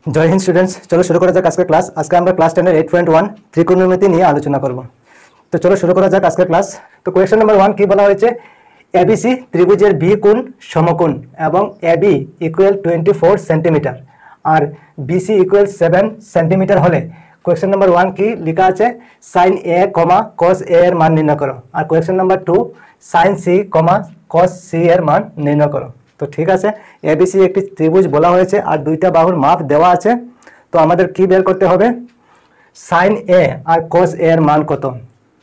জয় Hind students, চলো শুরু করা যাক আজকের ক্লাস। আজকে আমরা ক্লাস 10 এর 8.1 ত্রিকোণমিতি নিয়ে আলোচনা করব। তো চলো শুরু করা যাক আজকের ক্লাস। তো কোয়েশ্চেন নাম্বার 1 কি বলা হয়েছে? এবিসি ত্রিভুজের বি কোণ সমকোণ এবং এবি ইকুয়াল 24 সেন্টিমিটার আর বিসি ইকুয়াল 7 সেন্টিমিটার হলে কোয়েশ্চেন নাম্বার 1 কি লেখা আছে? সাইন এ কমা কস এ এর মান নির্ণয় করো। আর question number 2 sign c comma কস সি এর মান নির্ণয় করো। তো ঠিক আছে, এবিসি একটি ত্রিভুজ বলা হয়েছে আর দুইটা বাহুর মাপ দেওয়া আছে। তো আমাদের কি বের করতে হবে? সাইন এ আর কস এ এর মান কত,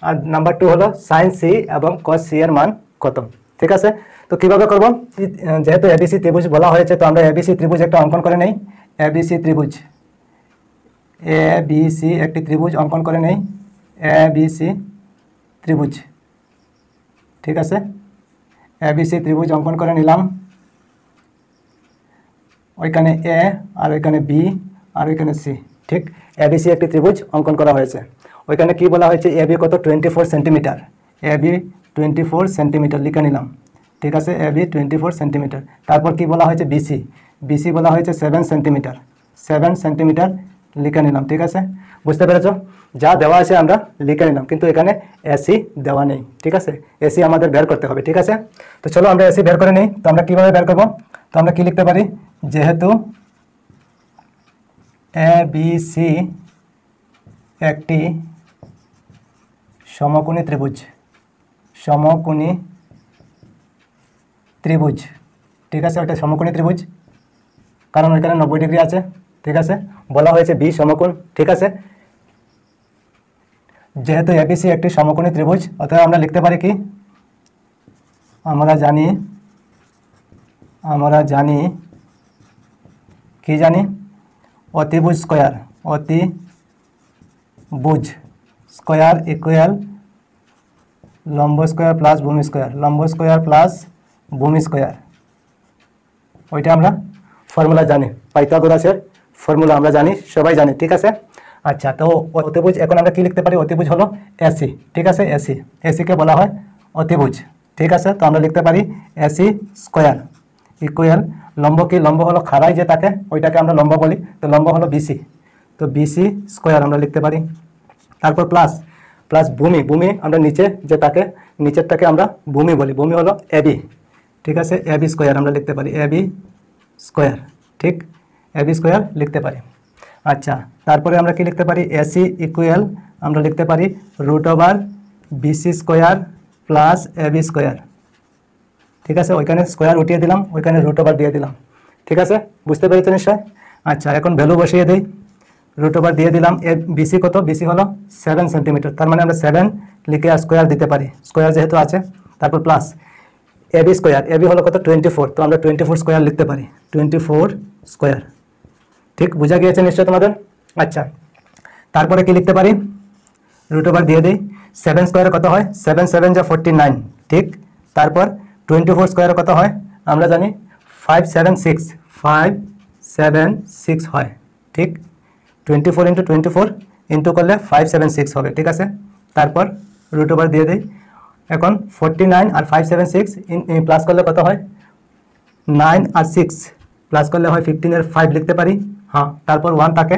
আর নাম্বার 2 হলো সাইন সি এবং কস সি এর মান কত। ঠিক আছে, তো কিভাবে করব? যেহেতু এবিসি ত্রিভুজ বলা হয়েছে তো আমরা এবিসি ত্রিভুজ একটা অঙ্কন করে নেই। এবিসি ত্রিভুজ, এবিসি একটি ত্রিভুজ অঙ্কন করে নেই। এবিসি ত্রিভুজ, ঠিক আছে, এবিসি ত্রিভুজ অঙ্কন করে নিলাম। ওইখানে এ আর ওইখানে বি আর ওইখানে সি। ঠিক, এবিসি একটি ত্রিভুজ অঙ্কন করা হয়েছে। ওইখানে কি বলা হয়েছে? এবি কত? 24 সেন্টিমিটার। এবি 24 সেন্টিমিটার লিখে নিলাম। ঠিক আছে, এবি 24 সেন্টিমিটার। তারপর কি বলা হয়েছে? বিসি, বিসি বলা হয়েছে 7 সেন্টিমিটার। 7 সেন্টিমিটার লিখে নিলাম। ঠিক আছে, বুঝতে পেরেছ? যা দেওয়া আছে আমরা লিখে নিলাম, কিন্তু এখানে এসি দেওয়া নেই। ঠিক আছে, এসি আমাদের বের করতে হবে। ঠিক আছে, তো চলো আমরা এসি বের করে নিই। তো আমরা কীভাবে বের করবো? তো আমরা কি লিখতে পারি? যেহেতু এবিসি একটি সমকোণী ত্রিভুজ, সমকোণী ত্রিভুজ, ঠিক আছে, ওইটা সমকোণী ত্রিভুজ কারণ ওইখানে 90 ডিগ্রি আছে। ঠিক আছে, বলা হয়েছে বি সমকোণ। ঠিক আছে, যেহেতু এবিসি একটি সমকোণী ত্রিভুজ অতএব আমরা লিখতে পারি কি? আমরা জানি কি জানি? অতিভুজ স্কয়ার, অতিভুজ স্কয়ার ইকুয়াল লম্ব স্কয়ার প্লাস ভূমি স্কয়ার, লম্ব স্কয়ার প্লাস ভূমি স্কয়ার। ওইটা আমরা ফর্মুলা জানি, পাইথাগোরাসের ফর্মুলা আমরা জানি, সবাই জানি। ঠিক আছে, আচ্ছা, তো অতিভুজ এখন আমরা কি লিখতে পারি? অতিভুজ হলো এসি। ঠিক আছে, এসি, এসিকে বলা হয় অতিভুজ। ঠিক আছে, তো আমরা লিখতে পারি এসি স্কয়ার ইকুয়াল লম্ব কি? লম্ব হলো খাড়াই যে তাকে, ওইটাকে আমরা লম্ব বলি, তো লম্ব হলো বিসি, তো বিসি স্কয়ার আমরা লিখতে পারি। তারপর প্লাস প্লাস ভূমি, ভূমি আমরা নিচে যে তাকে, নিচেরটাকে আমরা ভূমি বলি, ভূমি হলো এবি। ঠিক আছে, এবি স্কয়ার আমরা লিখতে পারি, এবি স্কয়ার। ঠিক, এবি স্কয়ার লিখতে পারি। আচ্ছা, তারপরে আমরা কি লিখতে পারি? এসি ইকুয়াল আমরা লিখতে পারি root over BC square plus AB square. ঠিক আছে, ওইখানে স্কয়ার উঠিয়ে দিলাম, ওইখানে রুট ওভার দিয়ে দিলাম। ঠিক আছে, বুঝতে পেরেছো নিশ্চয়? আচ্ছা, এখন ভ্যালু বসিয়ে দিই। রুট ওভার দিয়ে দিলাম। বিসি কত? বিসি হলো 7 সেন্টিমিটার, তার মানে আমরা 7 লিখে স্কোয়ার দিতে পারি, স্কোয়ার যেহেতু আছে। তারপর প্লাস এবি স্কোয়ার, এবি হলো কত? 24, তো আমরা 24 স্কোয়ার লিখতে পারি, 24 স্কোয়ার। ঠিক, বোঝা গিয়েছে নিশ্চয় তোমাদের? আচ্ছা, তারপরে কি লিখতে পারি? রুট ওভার দিয়ে দিই। 7 স্কোয়ারে কত হয়? 7 7 যা 49। ঠিক, তারপর 24 স্কোয়ারে কত হয়? আমরা জানি 576 হয়। ঠিক, 24 ইন্টু 24 ইন্টু করলে 576 হবে। ঠিক আছে, তারপর রুট ওভার দিয়ে দিই। এখন 49 আর 576 প্লাস করলে কত হয়? 9 আর 6 প্লাস করলে হয় 15 এর 5 লিখতে পারি। হ্যাঁ, তারপর 1 থাকে,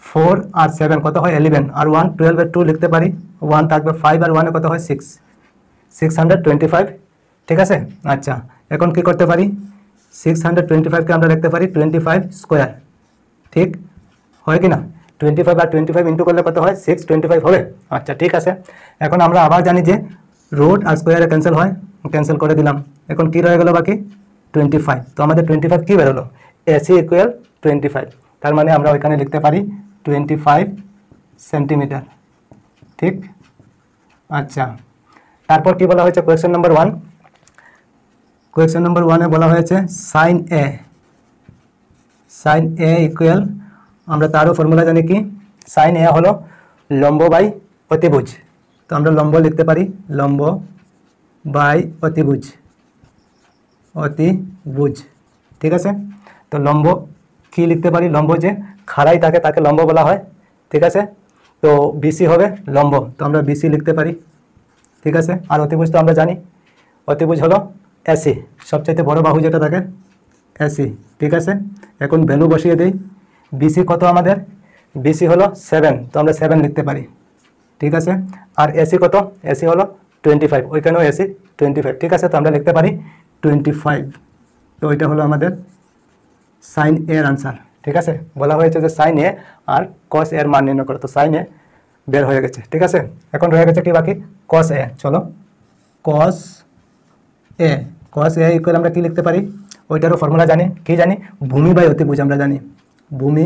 4 আর 7 কত হয়? 11 আর 1 12 এর 2 লিখতে পারি। 1 থাকবে 5 আর 1 কত হয়? 6, 625। ঠিক আছে, আচ্ছা, এখন কি করতে পারি? 625কে আমরা লিখতে পারি 25 স্কোয়ার। ঠিক, হয় কি না? 25 আর 25 ইন্টু করলে কত হয়? 625 হবে। আচ্ছা, ঠিক আছে, এখন আমরা আবার জানি যে রুট আর স্কোয়ারে ক্যান্সেল হয়, ক্যান্সেল করে দিলাম। এখন কি রয়ে গেল বাকি? 25। তো আমাদের 25 কি বেরোলো? এসি ইকুয়াল 25, তার মানে আমরা ওইখানে লিখতে পারি 25 সেন্টিমিটার। ঠিক, আচ্ছা, তারপর কি বলা হয়েছে? কোয়েশ্চেন নাম্বার 1, কোয়েশ্চেন নাম্বার 1-এ বলা হয়েছে সাইন এ, সাইন এ ইকুয়াল আমরা তারও ফর্মুলা জানি কি? সাইন এ হলো লম্ব বাই অতিভুজ, তো আমরা লম্ব লিখতে পারি, লম্ব বাই অতিভুজ, অতিভুজ। ঠিক আছে, তো লম্ব কি লিখতে পারি? লম্ব যে খাড়াই থাকে তাকে লম্ব বলা হয়। ঠিক আছে, তো বিসি হবে লম্ব, তো আমরা বিসি লিখতে পারি। ঠিক আছে, আর অতিভুজ তো আমরা জানি, অতিভুজ হলো এসি, সবচাইতে বড় বাহু যেটা থাকে এসি। ঠিক আছে, এখন ভ্যালু বসিয়ে দিই। বিসি কত আমাদের, বিসি হলো 7, তো আমরা 7 লিখতে পারি, ঠিক আছে। আর এসি কত, এসি হলো 25, ওইখানেও এসি 25, ঠিক আছে। তো আমরা লিখতে পারি 25। তো ওইটা হলো আমাদের সাইন এর আনসার, ঠিক আছে। বলা হয়েছে যে সাইন এ আর কস এর মান নির্ণয় করো, তো সাইন এ বের হয়ে গেছে, ঠিক আছে। এখন রয়ে গেছে কি বাকি, কস এ। চলো কস এ, কস এ ইকুয়াল আমরা কি লিখতে পারি, ওইটারও ফর্মুলা জানি, কি জানি, ভূমি বাই অতিভুজ আমরা জানি, ভূমি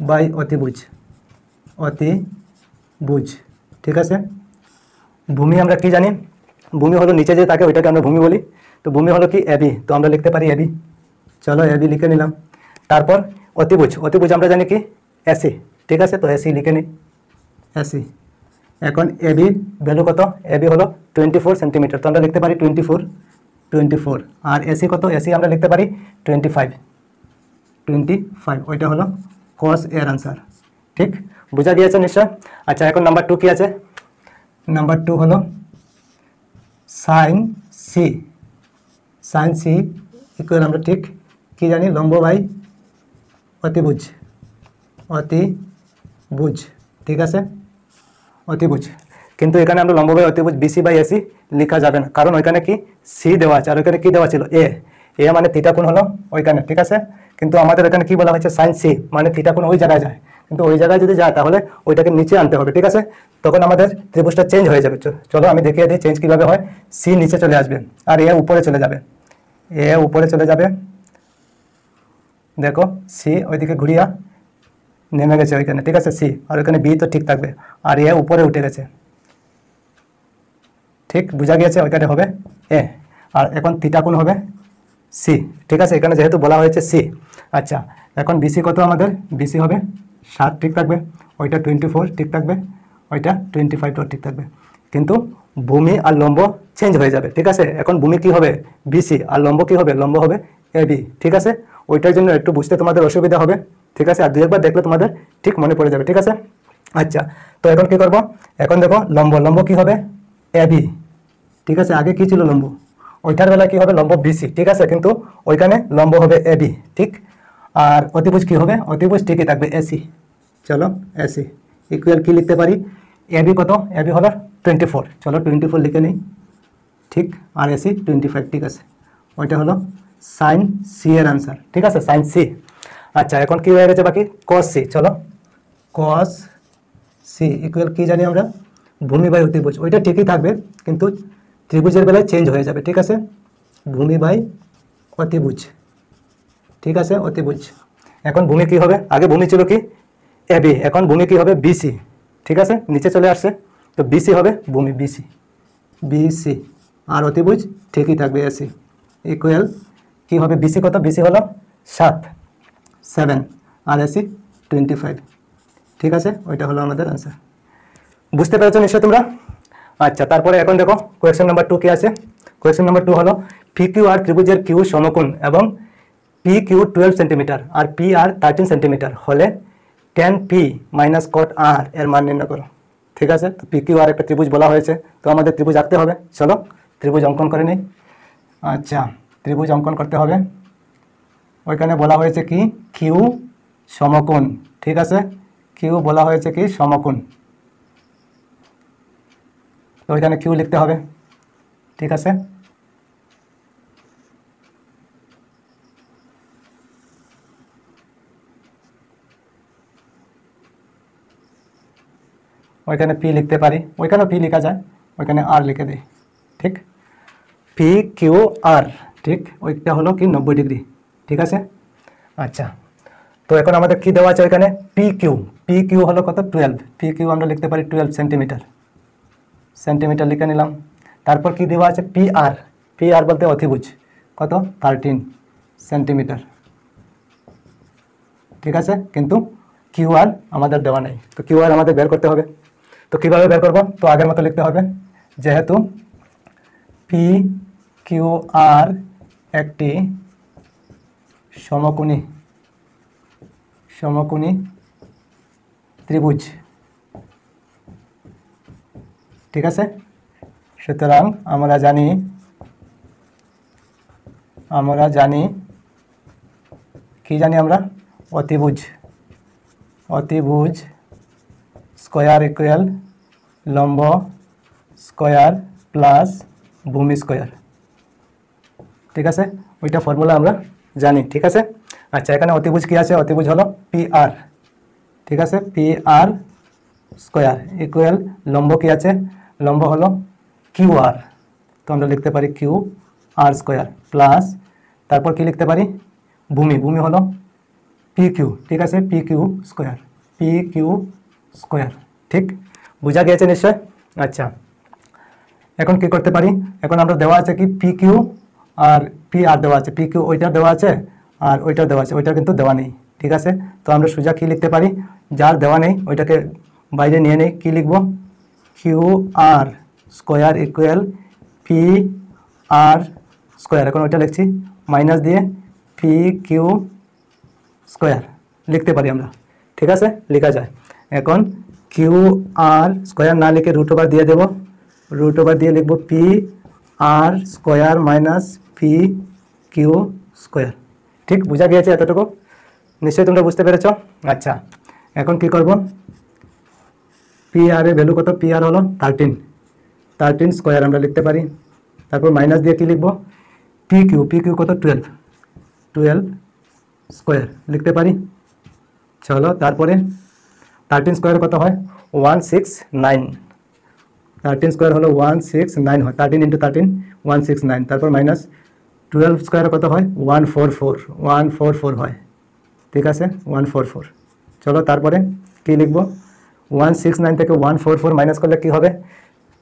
বাই অতিভুজ, অতিভুজ, ঠিক আছে। ভূমি আমরা কি জানি, ভূমি হলো নিচে যে থাকে ওইটাকে আমরা ভূমি বলি, তো ভূমি হলো কি এবি, তো আমরা লিখতে পারি এবি। চলো এবি লিখে নিলাম। তারপর অতিভুজ, অতিভুজ আমরা জানি কি এসি, ঠিক আছে। তো এসি লিখে নিই, এসি। এখন এবি ভ্যালু কত, এবি হলো 24 সেন্টিমিটার, তো আমরা লিখতে পারি 24। আর এসি কত, এসি আমরা লিখতে পারি 25। ওইটা হলো কস এর আনসার, ঠিক বোঝা গিয়েছে নিশ্চয়। আচ্ছা এখন নাম্বার 2 কি আছে, নাম্বার 2 হলো sine C. Sine C equal আমরা ঠিক কি জানি, লম্ব বাই অতিভুজ, অতিভুজ, ঠিক আছে, অতিভুজ। কিন্তু এখানে আমরা লম্ব বাই অতিভুজ বিসি বাই এসি লেখা যাবে না, কারণ ওইখানে কি সি দেওয়া আছে আর ওইখানে কি দেওয়া ছিল এ, এ মানে থিটা কোণ হলো ওইখানে, ঠিক আছে। কিন্তু আমাদের এখানে কি বলা হয়েছে সাইন সি মানে থিটা কোণ ওই জায়গায় যায়, কিন্তু ওই জায়গায় যদি যায় তাহলে ওইটাকে নিচে আনতে হবে, ঠিক আছে। তখন আমাদের ত্রিভুজটা চেঞ্জ হয়ে যাবে। চলো আমি দেখিয়ে দিই চেঞ্জ কীভাবে হয়। সি নিচে চলে আসবে আর এ উপরে চলে যাবে, এ উপরে চলে যাবে, দেখো সি ওইদিকে ঘুরিয়া নেমে গেছে ওইখানে, ঠিক আছে সি, আর ওইখানে বি তো ঠিক থাকবে, আর এ উপরে উঠে গেছে, ঠিক বোঝা গিয়েছে, ওইখানে হবে এ। আর এখন থিটা কোণ হবে সি, ঠিক আছে, এখানে যেহেতু বলা হয়েছে সি। আচ্ছা এখন বিসি কত আমাদের, বিসি হবে 7, ঠিক থাকবে, ওইটা 24 ঠিক থাকবে, ওইটা 25 ঠিক থাকবে। কিন্তু ভূমি আর লম্ব চেঞ্জ হয়ে যাবে, ঠিক আছে। এখন ভূমি কি হবে বিসি আর লম্ব কি হবে, লম্ব হবে এবি, ঠিক আছে। ওইটার জন্য একটু বুঝতে তোমাদের অসুবিধা হবে, ঠিক আছে, আর দুই একবার দেখলে তোমাদের ঠিক মনে পড়ে যাবে, ঠিক আছে। আচ্ছা তো এখন কি করব, এখন দেখো লম্ব, লম্ব কি হবে এবি, ঠিক আছে। আগে কি ছিল লম্ব, ওইটার বেলা কি হবে লম্ব বিসি, ঠিক আছে, কিন্তু ওইখানে লম্ব হবে এবি, ঠিক। আর অতিভুজ কি হবে, অতিভুজ ঠিকই থাকবে এসি। চলো এসি ইকুয়াল কি লিখতে পারি, এবি কত, এবি হলো 24, চলো 24 লিখে নিই, ঠিক। আর এসি 25, ঠিক আছে। ওইটা হলো সাইন সি এর আনসার, ঠিক আছে, সাইন সি। আচ্ছা এখন কি হয়ে গেছে বাকি, কস সি। চলো কস সি ইকুয়াল কি জানি আমরা, ভূমি বাই অতিভুজ, ওইটা ঠিকই থাকবে কিন্তু ত্রিভুজের বেলায় চেঞ্জ হয়ে যাবে, ঠিক আছে। ভূমি বাই অতিভুজ, ঠিক আছে, অতিভুজ। এখন ভূমি কি হবে, আগে ভূমি ছিল কি এবি, এখন ভূমি কি হবে বিসি, ঠিক আছে, নিচে চলে আসছে, তো বিসি হবে ভূমি, বিসি, বিসি। আর অতিভুজ ঠিকই থাকবে এসি ইকুয়াল কি হবে, বিসি কত, বিসি হলো 7 আর এসি 25, ঠিক আছে। ওইটা হলো আমাদের আনসার, বুঝতে পেরেছো নিশ্চয় তোমরা। আচ্ছা তারপরে এখন দেখো কোয়েশ্চেন নাম্বার 2 কি আছে। কোয়েশ্চেন নাম্বার 2 হলো পি কিউ আর ত্রিভুজের কিউ সমকোণ এবং পি কিউ 12 সেন্টিমিটার আর পি আর 13 সেন্টিমিটার হলে tan পি মাইনাস কট আর এর মান নির্ণয় করো, ঠিক আছে। তো পি কিউ আর একটা ত্রিভুজ বলা হয়েছে, তো আমাদের ত্রিভুজ আঁকতে হবে। চলো ত্রিভুজ অঙ্কন করে নিই। আচ্ছা ত্রিভুজ অঙ্কন করতে হবে। ওইখানে বলা হয়েছে কি কিউ সমকোণ, ঠিক আছে, কিউ বলা হয়েছে কি সমকোণ, তো ওইখানে কিউ লিখতে হবে, ঠিক আছে। ওইখানে পি লিখতে পারি, ওইখানেও পি লেখা যায়, ওইখানে আর লিখে দিই, ঠিক। পি কিউ আর, ঠিক, ওইটা হলো কি 90 ডিগ্রি, ঠিক আছে। আচ্ছা তো এখন আমাদের কি দেওয়া আছে ওইখানে পি কিউ, পি কিউ হলো কত 12, পি কিউ আমরা লিখতে পারি 12 সেন্টিমিটার, সেন্টিমিটার লিখে নিলাম। তারপর কি দেওয়া আছে পি আর, পি আর বলতে অতিভুজ কত 13 সেন্টিমিটার, ঠিক আছে। কিন্তু কিউ আর আমাদের দেওয়া নেই, তো কিউ আর আমাদের বের করতে হবে। তো কীভাবে বের করব, তো আগের মতো লিখতে হবে, যেহেতু পি কিউ আর একটি সমকোণী সমকোণী ত্রিভুজ, ঠিক আছে। সুতরাং আমরা জানি কি জানি আমরা অতিভুজ, অতিভুজ স্কয়ার ইকুয়াল লম্ব স্কয়ার প্লাস ভূমি স্কয়ার। ঠিক আছে, ওইটা ফর্মুলা আমরা জানি। ঠিক আছে, আচ্ছা এখানে অতিভুজ কি আছে? অতিভুজ হলো পি আর। ঠিক আছে, পি আর স্কয়ার ইকুয়াল লম্ব কি আছে? লম্ব হলো কিউ আর। তো আমরা লিখতে পারি কিউ আর স্কয়ার প্লাস তারপর কি লিখতে পারি? ভূমি, ভূমি হলো পি কিউ। ঠিক আছে, P Q square, P Q square. ঠিক, বোঝা গিয়েছে নিশ্চয়? আচ্ছা এখন কি করতে পারি? এখন আমরা দেওয়া আছে কি P Q R P R দেওয়া আছে, পি কিউ ওইটা দেওয়া আছে আর ওইটা দেওয়া আছে, ওইটা কিন্তু দেওয়া নেই। ঠিক আছে, তো আমরা সোজা কি লিখতে পারি? যার দেওয়া নেই ওইটাকে বাইরে নিয়ে নেই। কি লিখব? Q R square equal P r square. এখন ওইটা লিখছি মাইনাস দিয়ে পি কিউ স্কয়ার লিখতে পারি আমরা। ঠিক আছে, লেখা যায়। এখন কিউ আর স্কয়ার না লিখে রুট ওভার দিয়ে দেব, রুট ওভার দিয়ে লিখব p r square minus p Q square. ঠিক, বোঝা গিয়েছে এতটুকু? নিশ্চয়ই তোমরা বুঝতে পেরেছ। আচ্ছা এখন কি করব? পি আর এর ভ্যালু কত? পি আর হলো 13, 13 স্কয়ার আমরা লিখতে পারি। তারপর মাইনাস দিয়ে কি লিখব? পি কিউ, পি কিউ কত? 12, 12 স্কয়ার লিখতে পারি। চলো তারপরে 13 স্কয়ার কত হয়? 169, 13 স্কয়ার হলো 169 হয়, 13 ইন্টু 13 169। তারপর মাইনাস 12 স্কয়ার কত হয়? 144, 144 হয়। ঠিক আছে, 144। চলো তারপরে কি লিখব? 169 থেকে 144 মাইনাস করলে কি হবে?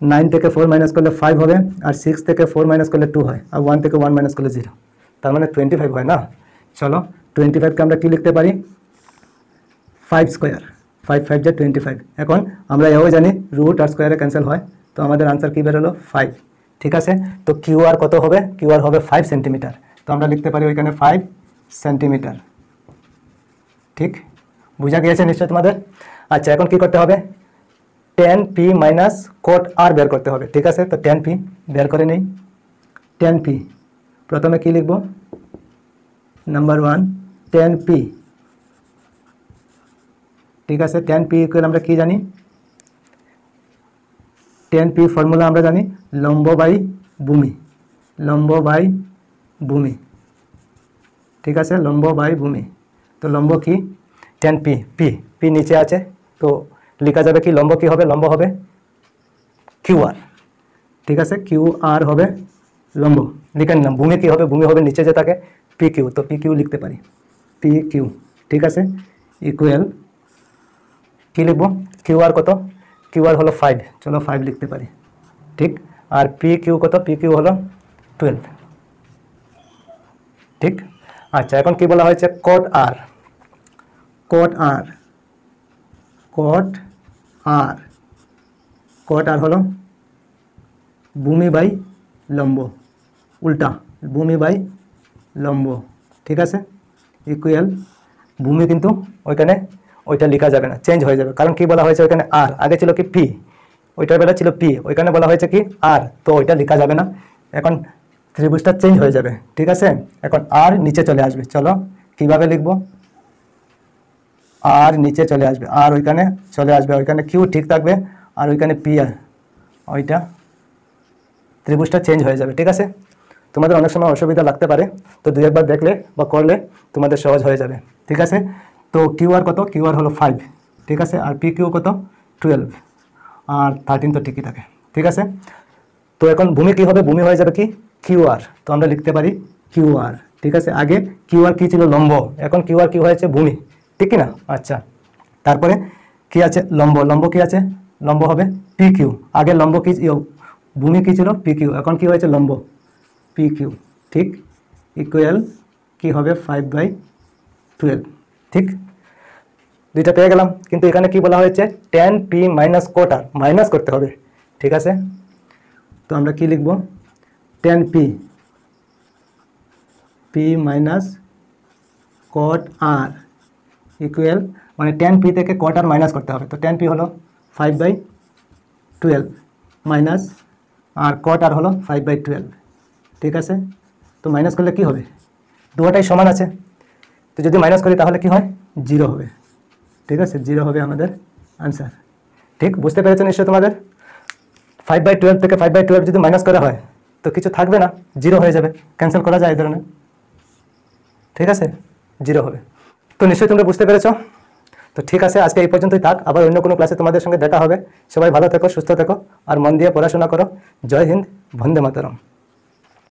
9 থেকে 4 মাইনাস করলে 5 হবে, আর 6 থেকে 4 মাইনাস করলে 2 হয়, আর 1 থেকে 1 মাইনাস করলে 0, তার মানে 25 হয় না? চলো 25কে আমরা কি লিখতে পারি? 5 স্কয়ার, 5 5 যা 25। এখন আমরা এও জানি রুট আর স্কয়ারে ক্যান্সেল হয়, তো আমাদের আনসার কি বেরোলো? 5। ঠিক আছে, তো কিউ আর কত হবে? কিউ আর হবে 5 সেন্টিমিটার। তো আমরা লিখতে পারি ওইখানে 5 সেন্টিমিটার। ঠিক, বোঝা গিয়েছে নিশ্চয় তোমাদের? আচ্ছা এখন কি করতে হবে? tan পি মাইনাস কোট আর বের করতে হবে। ঠিক আছে, তো tan পি বের করে নেই। tan পি প্রথমে কি লিখব? Number 1 tan P. ঠিক আছে, tan পি ইকুয়াল আমরা কি জানি? tan পি ফর্মুলা আমরা জানি লম্ব বাই ভূমি, লম্ব বাই ভূমি। ঠিক আছে, লম্ব বাই ভূমি। তো লম্ব কি? tan পি, পি পি নিচে আছে, তো লেখা যাবে কি? লম্ব কি হবে? লম্ব হবে কিউ আর। ঠিক আছে, কিউ আর হবে লম্ব, লিখে নিলাম। ভূমি কি হবে? ভূমি হবে নিচে যে থাকে পি কিউ, তো পি কিউ লিখতে পারি, পি কিউ। ঠিক আছে, ইকুয়াল কি লিখব? কিউ আর কত? কিউ আর হলো 5, চলো 5 লিখতে পারি। ঠিক, আর পি কিউ কত? পি কিউ হলো 12। ঠিক, আচ্ছা এখন কি বলা হয়েছে? কোট আর, কোট আর, কোট আর, কোট আর হলো ভূমি বাই লম্ব, উল্টা ভূমি বাই লম্ব। ঠিক আছে, ইকুয়াল ভূমি কিন্তু ওইখানে ওইটা লেখা যাবে না, চেঞ্জ হয়ে যাবে। কারণ কি বলা হয়েছে ওইখানে? আর, আগে ছিল কি পি, ওইটার বেলা ছিল পি, ওইখানে বলা হয়েছে কি আর, তো ওইটা লেখা যাবে না। এখন ত্রিভুজটা চেঞ্জ হয়ে যাবে। ঠিক আছে, এখন আর নিচে চলে আসবে। চলো কিভাবে লিখব? আর নিচে চলে আসবে, আর ওইখানে চলে আসবে, ওইখানে কিউ ঠিক থাকবে, আর ওইখানে পি আর, ওইটা ত্রিভুজটা চেঞ্জ হয়ে যাবে। ঠিক আছে, তোমাদের অনেক সময় অসুবিধা লাগতে পারে, তো দুই একবার দেখলে বা করলে তোমাদের সহজ হয়ে যাবে। ঠিক আছে, তো কিউ আর কত? কিউ আর হলো 5। ঠিক আছে, আর পি কিউ কত? 12, আর 13 তো ঠিকই থাকে। ঠিক আছে, তো এখন ভূমি কি হবে? ভূমি হয়ে যাবে কি? Q R. তো আমরা লিখতে পারি কিউ আর। ঠিক আছে, আগে কিউ আর কি ছিল? লম্ব, এখন কিউ আর কি হয়েছে? ভূমি। ঠিক কি না? আচ্ছা তারপরে কি আছে? লম্ব, লম্ব কি আছে? লম্ব হবে পি কিউ। আগে লম্ব কি, ভূমি কি ছিল? পি কিউ, এখন কি হয়েছে? লম্ব পি কিউ। ঠিক, ইকুয়াল কি হবে? 5/12। ঠিক, দুইটা পেয়ে গেলাম, কিন্তু এখানে কি বলা হয়েছে? tan p minus cot r, minus করতে হবে। ঠিক আছে, তো আমরা কি লিখব? tan p, p minus cot r equal, মানে tan পি থেকে কোট আর মাইনাস করতে হবে। তো tan পি হলো 5/12 মাইনাস, আর কোট আর হলো 5/12। ঠিক আছে, তো মাইনাস করলে কি হবে? দুটোটাই সমান আছে, তো যদি মাইনাস করি তাহলে কি হয়? 0 হবে। ঠিক আছে, 0 হবে আমাদের আনসার। ঠিক বুঝতে পেরেছো নিশ্চয়? তোমাদের 5/12 থেকে 5/12 যদি মাইনাস করা হয় তো কিছু থাকবে না, 0 হয়ে যাবে, ক্যান্সেল করা যায় এই ধরনের। ঠিক আছে, 0 হবে। তো নিশ্চয়ই তোমরা বুঝতে পেরেছো। তো ঠিক আছে, আজকে এই পর্যন্তই থাক, আবার অন্য কোনো ক্লাসে তোমাদের সঙ্গে দেখা হবে। সবাই ভালো থেকো, সুস্থ থেকো, আর মন দিয়ে পড়াশোনা করো। জয় হিন্দ, বন্দে মাতরম।